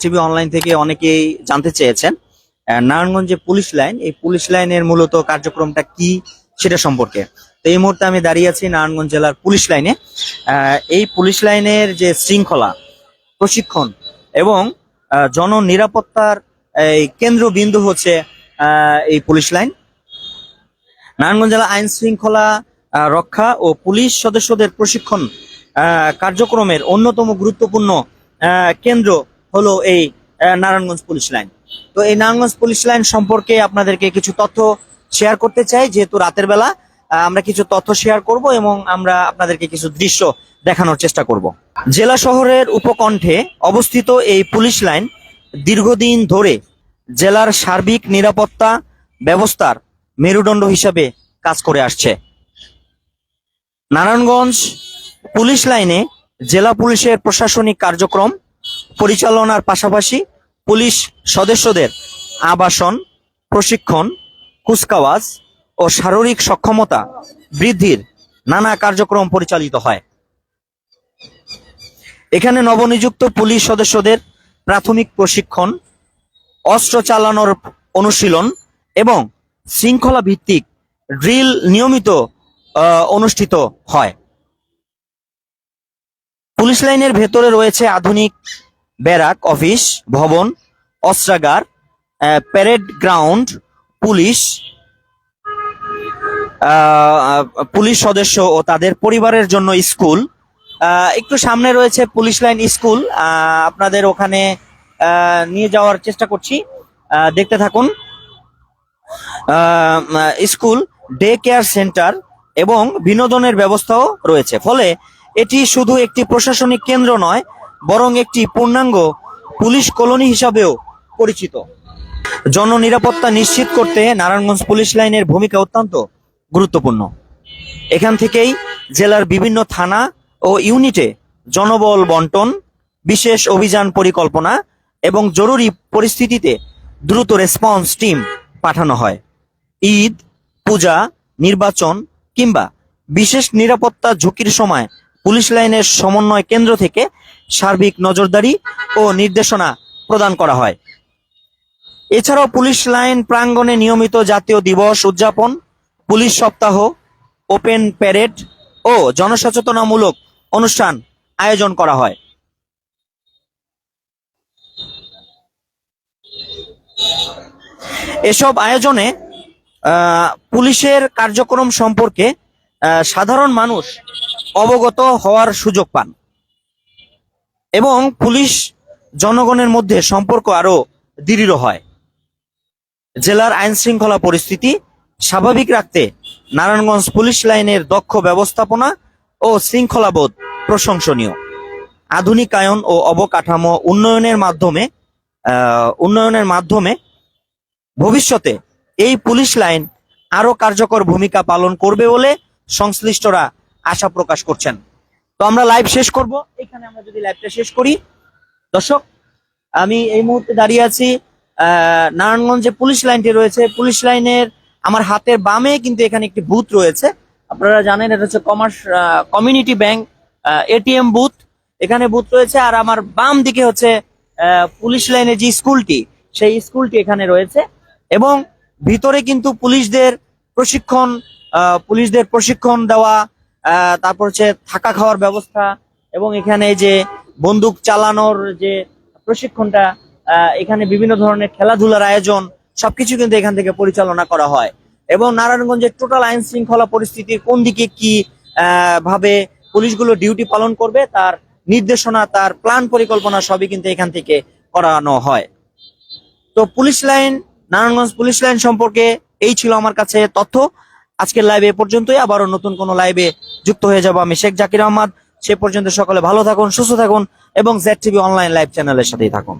TV online থেকে অনেকেই জানতে চেয়েছেন নারায়ণগঞ্জে পুলিশ লাইন, এই পুলিশ লাইনের মূলত কার্যক্রমটা কি সেটা সম্পর্কে। তো এই মুহূর্তে আমি দাঁড়িয়ে আছি নারায়ণগঞ্জ জেলার পুলিশ লাইনে। এই পুলিশ লাইনের যে শৃঙ্খলা, প্রশিক্ষণ এবং জননিরাপত্তার এই কেন্দ্রবিন্দু হচ্ছে এই পুলিশ লাইন। নারায়ণগঞ্জ জেলা আইন শৃঙ্খলা রক্ষা ও পুলিশ সদস্যদের প্রশিক্ষণ কার্যক্রমের অন্যতম গুরুত্বপূর্ণ কেন্দ্র হলো এই নারায়ণগঞ্জ পুলিশ লাইন। তো এই নারায়ণগঞ্জ পুলিশ লাইন সম্পর্কে আপনাদেরকে কিছু তথ্য শেয়ার করতে চাই, যেহেতু রাতের বেলা আমরা কিছু তথ্য শেয়ার করব এবং আমরা আপনাদেরকে কিছু দৃশ্য দেখানোর চেষ্টা করব। জেলা শহরের উপকণ্ঠে অবস্থিত এই পুলিশ লাইন দীর্ঘদিন ধরে জেলার সার্বিক নিরাপত্তা ব্যবস্থার মেরুদণ্ড হিসাবে কাজ করে আসছে। নারায়ণগঞ্জ পুলিশ লাইনে জেলা পুলিশের প্রশাসনিক কার্যক্রম পরিচালনার পাশাপাশি পুলিশ সদস্যদের আবাসন, প্রশিক্ষণ, কুচকাওয়াজ ও শারীরিক সক্ষমতা বৃদ্ধির নানা কার্যক্রম পরিচালিত হয়। এখানে নবনিযুক্ত পুলিশ সদস্যদের প্রাথমিক প্রশিক্ষণ, অস্ত্র চালানোর অনুশীলন এবং শৃঙ্খলা ভিত্তিক ড্রিল নিয়মিত অনুষ্ঠিত হয়। পুলিশ লাইনের ভেতরে রয়েছে আধুনিক ব্যারাক, অফিস ভবন, অস্ত্রাগার, প্যারেড গ্রাউন্ড, পুলিশ সদস্য ও তাদের পরিবারের জন্য স্কুল। একটু সামনে রয়েছে পুলিশ লাইন স্কুল, আপনাদের ওখানে নিয়ে যাওয়ার চেষ্টা করছি, দেখতে থাকুন। স্কুল, ডে কেয়ার সেন্টার এবং বিনোদনের ব্যবস্থাও রয়েছে। ফলে এটি শুধু একটি প্রশাসনিক কেন্দ্র নয়, বরং একটি পূর্ণাঙ্গ পুলিশ কলোনি হিসাবেও পরিচিত। জননিরাপত্তা নিশ্চিত করতে নারায়ণগঞ্জ পুলিশ লাইনের ভূমিকা অত্যন্ত গুরুত্বপূর্ণ। এখান থেকেই জেলার বিভিন্ন থানা ও ইউনিটে জনবল বন্টন, বিশেষ অভিযান পরিকল্পনা এবং জরুরি পরিস্থিতিতে দ্রুত রেসপন্স টিম পাঠানো হয়। ঈদ, পূজা, নির্বাচন কিংবা বিশেষ নিরাপত্তা ঝুঁকির সময় পুলিশ লাইনের সমন্বয় কেন্দ্র থেকে সার্বিক নজরদারি ও নির্দেশনা প্রদান করা হয়। এছাড়াও পুলিশ লাইন প্রাঙ্গণে নিয়মিত জাতীয় দিবস উদযাপন, পুলিশ সপ্তাহ, ওপেন প্যারেড ও জনসচেতনামূলক অনুষ্ঠান আয়োজন করা হয়। এসব আয়োজনে পুলিশের কার্যক্রম সম্পর্কে সাধারণ মানুষ অবগত হওয়ার সুযোগ পান এবং পুলিশ জনগণের মধ্যে সম্পর্ক আরো দৃঢ় হয়। জেলার আইন শৃঙ্খলা পরিস্থিতি স্বাভাবিক রাখতে নারায়ণগঞ্জ পুলিশ লাইনের দক্ষ ব্যবস্থাপনা ও শৃঙ্খলাবোধ প্রশংসনীয়। আধুনিকায়ন ও অবকাঠামো উন্নয়নের মাধ্যমে ভবিষ্যতে এই পুলিশ লাইন আরো কার্যকর ভূমিকা পালন করবে বলে সংশ্লিষ্টরা আশা প্রকাশ করছেন। তো আমরা লাইভ শেষ করব, এখানে আমরা যদি লাইভটা শেষ করি। দর্শক, আমি এই মুহূর্তে দাঁড়িয়ে আছি নারায়ণগঞ্জে পুলিশ লাইনটি রয়েছে। পুলিশ লাইনের আমার হাতের বামে কিন্তু এখানে একটি বুথ রয়েছে। আপনারা জানেন এটা হচ্ছে কমিউনিটি ব্যাংক এটিএম বুথ, এখানে বুথ রয়েছে। আর আমার বাম দিকে হচ্ছে পুলিশ লাইনের যে স্কুলটি, সেই স্কুলটি এখানে রয়েছে এবং ভিতরে কিন্তু পুলিশদের প্রশিক্ষণ দেওয়া, তারপর হচ্ছে থাকা খাওয়ার ব্যবস্থা এবং এখানে যে বন্দুক চালানোর যে প্রশিক্ষণটা, এখানে বিভিন্ন ধরনের খেলাধুলার আয়োজন, সবকিছু কিন্তু এখান থেকে পরিচালনা করা হয়। এবং নারায়ণগঞ্জের টোটাল আইন শৃঙ্খলা পরিস্থিতির কোন দিকে কি ভাবে পুলিশগুলো ডিউটি পালন করবে তার নির্দেশনা, তার প্ল্যান পরিকল্পনা সবই কিন্তু এখান থেকে করানো হয়। তো police line, Narayanganj police line সম্পর্কে এই ছিল আমার কাছে তথ্য। আজকের লাইভে এ পর্যন্তই, আবারও নতুন কোনো লাইভে যুক্ত হয়ে যাব আমি শেখ জাকির আহমদ। সে পর্যন্ত সকলে ভালো থাকুন, সুস্থ থাকুন এবং জেড টিভি অনলাইন লাইভ চ্যানেলের সাথেই থাকুন।